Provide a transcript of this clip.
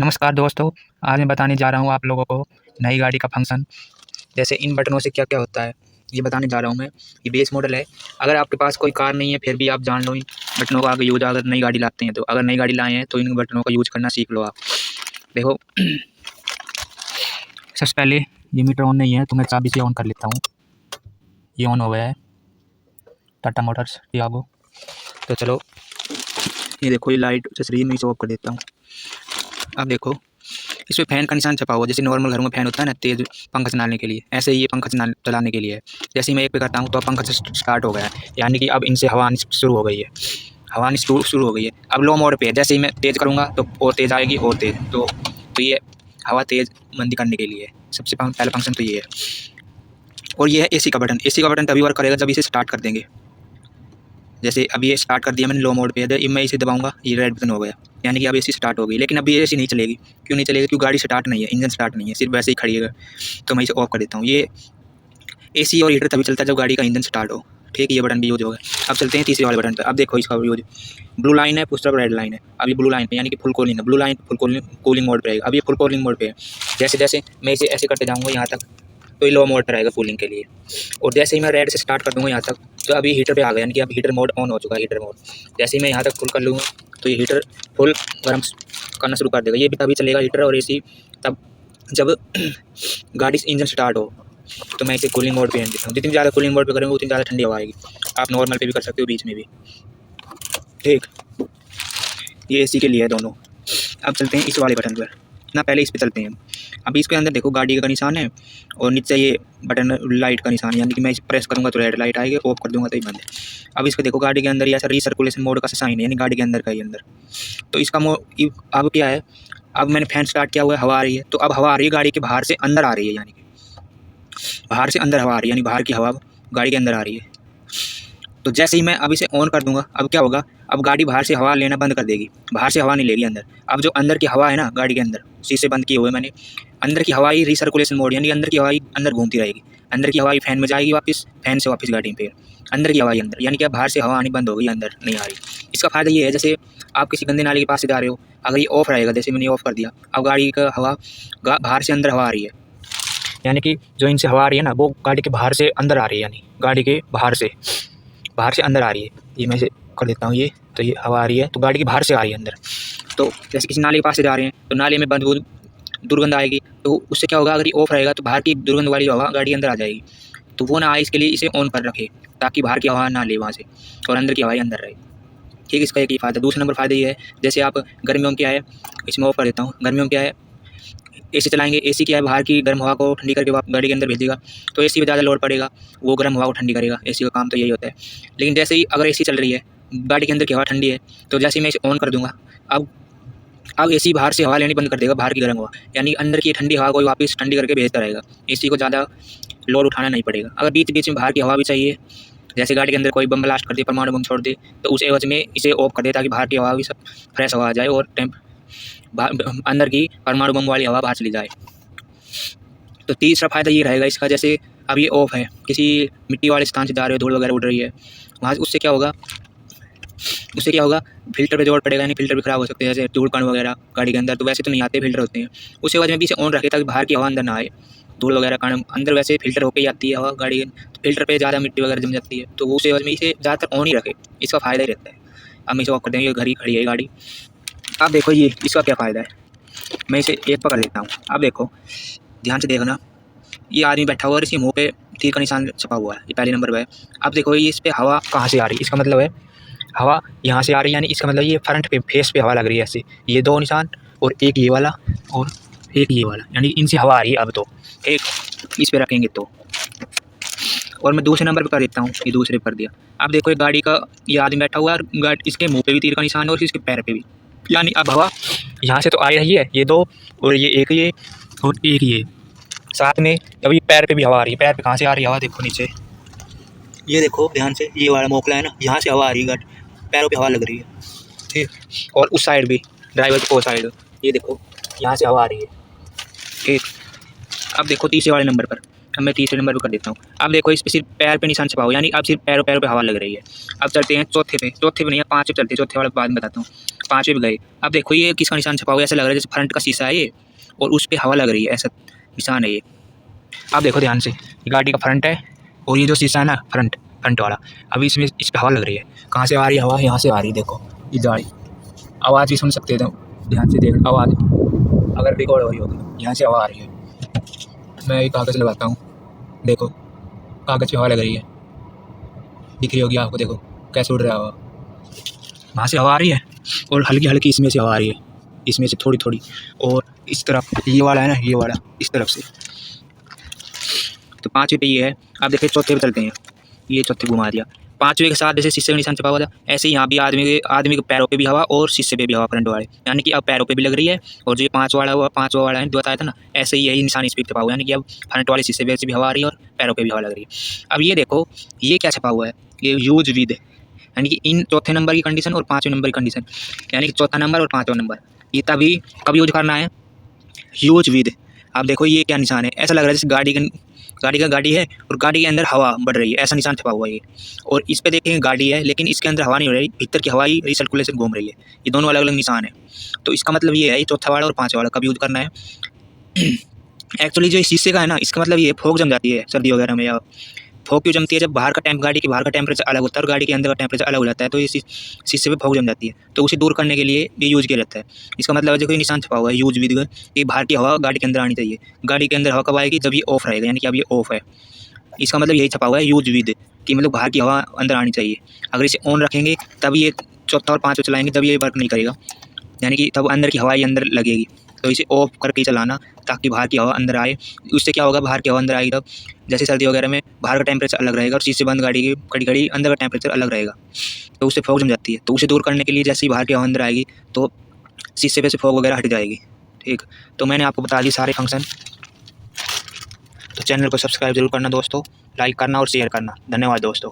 नमस्कार दोस्तों। आज मैं बताने जा रहा हूँ आप लोगों को नई गाड़ी का फंक्शन। जैसे इन बटनों से क्या क्या होता है ये बताने जा रहा हूँ मैं। ये बेस मॉडल है। अगर आपके पास कोई कार नहीं है फिर भी आप जान लो इन बटनों का आगे यूज। अगर नई गाड़ी लाते हैं तो अगर नई गाड़ी लाए हैं तो इन बटनों का यूज करना सीख लो आप। देखो सबसे पहले ये मीटर ऑन नहीं है तो मैं चाबी से ऑन कर लेता हूँ। ये ऑन हो गया है। Tata Motors Tiago. तो चलो ये देखो ये लाइट जैसे रही, मैं इसे ऑफ कर देता हूँ। अब देखो इसमें फ़ैन का निशान छपा हुआ है। जैसे नॉर्मल घरों में फ़ैन होता है ना तेज़ पंखा चलाने के लिए, ऐसे ही ये पंखा चलाने के लिए है। जैसे ही मैं एक पे करता हूँ तो अब पंखा स्टार्ट हो गया है, यानी कि अब इनसे हवा आनी शुरू हो गई है। हवा आनी शुरू हो गई है। अब लो मोड पे है। जैसे ही मैं तेज़ करूँगा तो और तेज़ आएगी और तेज़। तो ये हवा तेज़ मंदी करने के लिए है। सबसे पहला फंक्शन तो ये है। और ये है एसी का बटन। एसी का बटन तभी वर्क करेगा जब इसे स्टार्ट कर देंगे। जैसे अभी ये स्टार्ट कर दिया मैंने लो मोड पे है, मैं इसे दबाऊंगा ये रेड बटन हो गया, यानी कि अब एसी स्टार्ट हो गई। लेकिन अभी एसी नहीं चलेगी। क्यों नहीं चलेगी? क्योंकि गाड़ी स्टार्ट नहीं है, इंजन स्टार्ट नहीं है, सिर्फ वैसे ही खड़ी है। तो मैं इसे ऑफ कर देता हूँ। ये एसी और हीटर तभी चलता है जब गाड़ी का इंजन स्टार्ट हो। ठीक है, ये बटन भी यूज हो गया। अब चलते हैं तीसरे वाले बटन पर। अब देखो इसका यूज ब्लू लाइन है, उस तरफ रेड लाइन है। अब ये ब्लू लाइन पे यानी कि फुल कूलिंग है। Blue line full cooling mode पे रहेगा। अब ये फुल कूलिंग मोड पे है। जैसे जैसे मैं इसे ऐसे करते जाऊँगा यहाँ तक तो ये लो मोड पर रहेगा कूलिंग के लिए। और जैसे ही मैं रेड से स्टार्ट कर दूँगा यहाँ तक तो अभी हीटर पे आ गया, यानी कि अब हीटर मोड ऑन हो चुका है। हीटर मोड जैसे ही मैं यहाँ तक फुल कर लूँगा तो ये हीटर फुल गर्म करना शुरू कर देगा। ये भी तभी चलेगा हीटर और एसी तब जब गाड़ी से इंजन स्टार्ट हो। तो मैं इसे कूलिंग मोड पे रहने देता हूँ। जितनी ज़्यादा कूलिंग मोड पे करेंगे उतनी ज़्यादा ठंडी हवा आएगी। आप नॉर्मल पे भी कर सकते हो, बीच में भी। ठीक, ये एसी के लिए है दोनों। अब चलते हैं इस वाले बटन पर ना, पहले इस पे चलते हैं। अभी इसके अंदर देखो गाड़ी का निशान है और नीचे ये बटन लाइट का निशान है, यानी कि मैं इसे प्रेस करूँगा तो रेड लाइट आएगी, ऑफ कर दूँगा तो ये बंद है। अब इसको देखो गाड़ी के अंदर ये ऐसा रीसर्कुलेशन मोड का साइन है, यानी गाड़ी के अंदर का ही अंदर। तो इसका अब क्या है, अब मैंने फैन स्टार्ट किया हुआ है, हवा आ रही है। तो अब हवा आ रही है गाड़ी के बाहर से अंदर आ रही है, यानी कि बाहर से अंदर हवा आ रही है, यानी बाहर की हवा गाड़ी के अंदर आ रही है। तो जैसे ही मैं अब इसे ऑन कर दूंगा अब क्या होगा, अब गाड़ी बाहर से हवा लेना बंद कर देगी। बाहर से हवा नहीं लेगी अंदर। अब जो अंदर की हवा है ना गाड़ी के अंदर, शीशे बंद किए हुए मैंने, अंदर की हवा ही रीसर्कुलेशन मोड, यानी अंदर की हवा ही अंदर घूमती रहेगी। अंदर की हवा ही फैन में जाएगी वापस, फैन से वापस गाड़ी पे अंदर की हवा ही अंदर, यानी कि अब बाहर से हवा आनी बंद हो गई, अंदर नहीं आ रही। इसका फ़ायदा ये है, जैसे आप किसी गंदे नाले के पास से जा रहे हो, अगर ये ऑफ रहेगा, जैसे मैंने ऑफ कर दिया, अब गाड़ी का हवा बाहर से अंदर हवा आ रही है, यानी कि जो इनसे हवा आ रही है ना वो गाड़ी के बाहर से अंदर आ रही है, यानी गाड़ी के बाहर से अंदर आ रही है। ये मैं इसे कर देता हूँ। ये तो ये हवा आ रही है तो गाड़ी के बाहर से आ रही है अंदर। तो जैसे किसी नाले के पास से जा रहे हैं तो नाले में दुर्गंध आएगी, तो उससे क्या होगा, अगर ये ऑफ रहेगा तो बाहर की दुर्गंध वाली हवा गाड़ी के अंदर आ जाएगी। तो वो ना आए, इसके लिए इसे ऑन कर रखे ताकि बाहर की हवा ना ले वहाँ से और अंदर की हवा ही अंदर रहे। ठीक, इसका एक ही फ़ायदा। दूसरा नंबर फ़ायदा ये है, जैसे आप गर्मियों में क्या है, इसमें ऑफ कर देता हूँ। गर्मियों में क्या है, एसी चलाएंगे, एसी क्या है बाहर की गर्म हवा को ठंडी करके गाड़ी के अंदर भेजेगा, तो एसी पे ज़्यादा लोड पड़ेगा, वो गर्म हवा को ठंडी करेगा। एसी का काम तो यही होता है। लेकिन जैसे ही अगर एसी चल रही है, गाड़ी के अंदर की हवा ठंडी है, तो जैसे ही मैं इसे ऑन कर दूंगा अब एसी बाहर से हवा लेनी बंद कर देगा, बाहर की गर्म हवा, यानी अंदर की ठंडी हवा को वापस ठंडी करके भेजता रहेगा। एसी को ज़्यादा लोड उठाना नहीं पड़ेगा। अगर बीच बीच में बाहर की हवा भी चाहिए, जैसे गाड़ी के अंदर कोई बम ब्लास्ट कर दे, परमाणु बम छोड़ दे, तो उस एवज में इसे ऑफ कर दे ताकि बाहर की हवा भी सब फ्रेश हवा आ जाए और अंदर की परमाणु बम वाली हवा बाहर चली जाए। तो तीसरा फ़ायदा ये रहेगा इसका, जैसे अब ये ऑफ है, किसी मिट्टी वाले स्थान से जा रहे हो, धूल वगैरह उड़ रही है वहाँ, उससे क्या होगा, फ़िल्टर पे जोर पड़ेगा, यानी फ़िल्टर भी ख़राब हो सकते हैं, जैसे धूल कण वगैरह गाड़ी के अंदर। तो वैसे तो नहीं आते, फ़िल्टर होते हैं। उस वजह में भी इसे ऑन रखे ताकि बाहर की हवा अंदर ना आए, धूल वगैरह कण अंदर वैसे फ़िल्टर होकर ही आती है हवा गाड़ी, तो फ़िल्टर पे ज़्यादा मिट्टी वगैरह जम जाती है, तो उस वजह में इसे ज़्यादातर ऑन ही रखे, इसका फ़ायदा ही रहता है। अब मैं इसे ऑफ कर देंगे, घर ही खड़ी है गाड़ी। अब देखो ये इसका क्या फ़ायदा है, मैं इसे एक पकड़ लेता हूँ। अब देखो ध्यान से देखना, ये आदमी बैठा हुआ है और इसके मुँह पे तीर का निशान छपा हुआ है, ये पहले नंबर पे है। अब देखो ये इस पे हवा कहाँ से आ रही है, इसका मतलब है हवा यहाँ से आ रही है, यानी इसका मतलब ये फ्रंट पे फेस पे हवा लग रही है ऐसे, ये दो निशान और एक ये वाला और एक ये वाला, यानी इनसे हवा आ रही है। अब तो एक इस पे रखेंगे तो, और मैं दूसरे नंबर पे कर देता हूँ, ये दूसरे पर दिया। अब देखो ये गाड़ी का ये आदमी बैठा हुआ है, इसके मुँह पे भी तीर का निशान है और इसके पैर पे भी, यानी अब हवा यहाँ से तो आ रही है, ये दो और ये और एक ये साथ में। अभी पैर पे भी हवा आ रही है, पैर पे कहाँ से आ रही है हवा, देखो नीचे, ये देखो ध्यान से, ये वाला मोकला है ना, यहाँ से हवा आ रही है, पैरों पे हवा लग रही है। ठीक, और उस साइड भी ड्राइवर की वो साइड, ये देखो यहाँ से हवा आ रही है। ठीक, अब देखो तीसरे वाले नंबर पर, अब मैं तीसरे नंबर पर कर देता हूँ। अब देखो इस पर सिर्फ पैर पे निशान छपा हुआ, यानी अब सिर्फ पैरों पैरों पे हवा लग रही है। अब चलते हैं चौथे पे नहीं है, पाँचवें चलते हैं, चौथे वाला बाद में बताता हूँ। पाँचवें पे गए, अब देखो ये किसका निशान छपा हुआ है, ऐसा लग रहा है जैसे फ्रंट का शीशा है ये और उस पर हवा लग रही है, ऐसा निशान है ये। अब देखो ध्यान से, गाड़ी का फ्रंट है और ये जो शीशा है ना फ्रंट वाला, अभी इसमें इस पर हवा लग रही है। कहाँ से आ रही है हवा, यहाँ से आ रही है। देखो ये गाड़ी, आवाज़ भी सुन सकते हो, ध्यान से देख, आवाज़ अगर रिकॉर्ड हो रही होगी, यहाँ से हवा आ रही है। मैं एक कागज़ लगाता हूँ, देखो कागज़ पे हवा लग रही है, दिख रही होगी आपको, देखो कैसे उड़ रहा है हवा, वहाँ से हवा आ रही है और हल्की हल्की इसमें से हवा आ रही है, इसमें से थोड़ी थोड़ी। और इस तरफ ये वाला है ना, ये वाला इस तरफ से। तो पाँचवें पे ये है। अब देखिए चौथे पे चलते हैं, ये चौथे घुमा दिया। पाँचवें के साथ जैसे शीशे का निशान छपा हुआ था, ऐसे ही यहाँ भी आदमी के पैरों पे भी हवा और शीशे पे भी हवा फ्रंट वाले, यानी कि अब पैरों पे भी लग रही है। और जो ये पाँचवा वाला है बताया था ना, ऐसे ही यही निशान इस पर छपा हुआ है, यानी कि अब फ्रंट वाले शीशे पे से भी हवा आ रही है और पैरों पे भी हवा लग रही है। अब ये देखो ये क्या छपा हुआ है, ये यूज विद, यानी कि इन चौथे नंबर की कंडीशन और पाँचवें नंबर की कंडीशन, यानी कि चौथा नंबर और पाँचवा नंबर, ये तभी कब यूज करना है, यूज विद। आप देखो ये क्या निशान है, ऐसा लग रहा है जैसे गाड़ी है और गाड़ी के अंदर हवा बढ़ रही है, ऐसा निशान छपा हुआ है ये। और इस पे देखेंगे गाड़ी है लेकिन इसके अंदर हवा नहीं हो रही, भीतर की हवा ही रिसर्कुलेशन घूम रही है। ये दोनों अलग अलग निशान है। तो इसका मतलब ये है, ये चौथा वाला और पाँचवा वाला कब यूज करना है। एक्चुअली जो शीशे का है ना, इसका मतलब ये फोग जम जाती है सर्दी वगैरह में, या फोग क्यों जमती है, जब गाड़ी के बाहर का टेम्परेचर अलग होता है और गाड़ी के अंदर का टेम्परेचर अलग हो जाता है, तो ये शीशे पे फोग जम जाती है। तो उसे दूर करने के लिए ये यूज़ किया जाता है। इसका मतलब जो कोई निशान छपा हुआ है यूज विद, कि बाहर की हवा गाड़ी के अंदर आनी चाहिए। गाड़ी के अंदर हवा कब आएगी, जब ये ऑफ रहेगा, यानी कि अब ये ऑफ है। इसका मतलब यही छपा हुआ है यूज विद, कि मतलब बाहर की हवा अंदर आनी चाहिए। अगर इसे ऑन रखेंगे तब ये चौथा और पाँचवा चलाएंगे तब ये वर्क नहीं करेगा, यानी कि तब अंदर की हवा ही अंदर लगेगी। तो इसे ऑफ करके चलाना ताकि बाहर की हवा अंदर आए। उससे क्या होगा, बाहर की हवा अंदर आएगी तब जैसे सर्दी वगैरह में बाहर का टेम्परेचर अलग रहेगा और शीशे बंद गाड़ी की घड़ी अंदर का टेम्परेचर अलग रहेगा, तो उससे फॉग जम जाती है। तो उसे दूर करने के लिए जैसे ही बाहर की हवा अंदर आएगी तो शीशे पे से फॉग वगैरह हट जाएगी। ठीक, तो मैंने आपको बता दी सारे फंक्शन। तो चैनल को सब्सक्राइब जरूर करना दोस्तों, लाइक करना और शेयर करना। धन्यवाद दोस्तों।